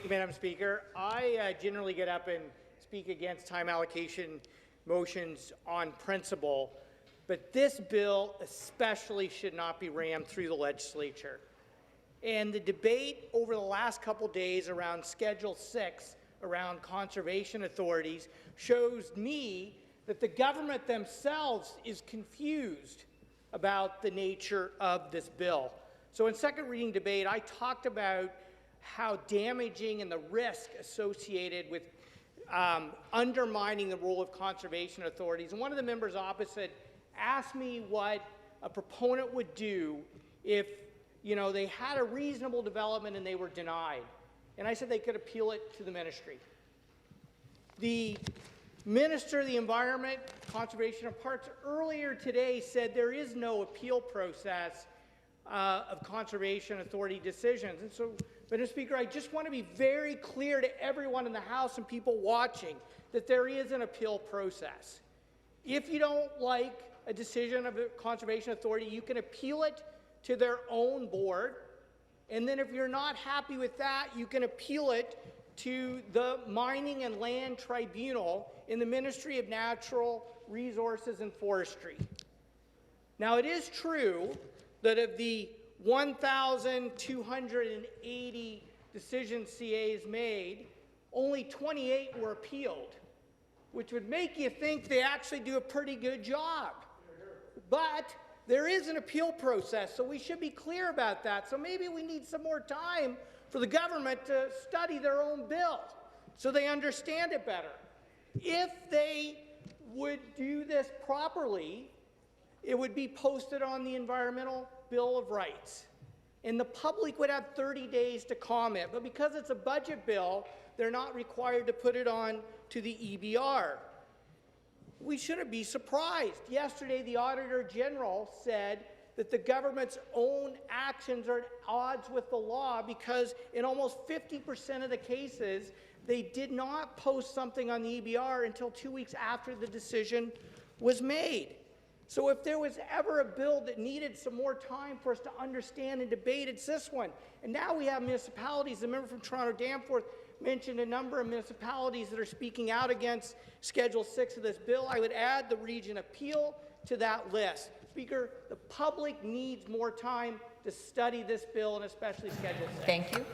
you, Madam Speaker. I generally get up and speak against time allocation motions on principle, but this bill especially should not be rammed through the legislature. And the debate over the last couple days around Schedule 6, around conservation authorities, shows me that the government themselves is confused about the nature of this bill. So in second reading debate, I talked about how damaging and the risk associated with undermining the role of conservation authorities. And one of the members opposite asked me what a proponent would do if they had a reasonable development and they were denied. And I said they could appeal it to the ministry. The Minister of the Environment, Conservation and Parks earlier today said there is no appeal process of conservation authority decisions. And so, Madam Speaker, I just want to be very clear to everyone in the House and people watching that there is an appeal process. If you don't like a decision of a conservation authority, you can appeal it to their own board, and then if you're not happy with that, you can appeal it to the Mining and Land Tribunal in the Ministry of Natural Resources and Forestry. Now, it is true that of the 1,280 decisions CAs made, only 28 were appealed, which would make you think they actually do a pretty good job. But there is an appeal process, so we should be clear about that. So maybe we need some more time for the government to study their own bill so they understand it better. If they would do this properly, it would be posted on the Environmental Bill of Rights, and the public would have 30 days to comment. But because it's a budget bill, they're not required to put it on to the EBR. We shouldn't be surprised. Yesterday, the Auditor General said that the government's own actions are at odds with the law because in almost 50% of the cases, they did not post something on the EBR until 2 weeks after the decision was made. So if there was ever a bill that needed some more time for us to understand and debate, it's this one. And now we have municipalities. The member from Toronto Danforth mentioned a number of municipalities that are speaking out against Schedule 6 of this bill. I would add the region appeal to that list. Speaker, the public needs more time to study this bill and especially Schedule 6. Thank you.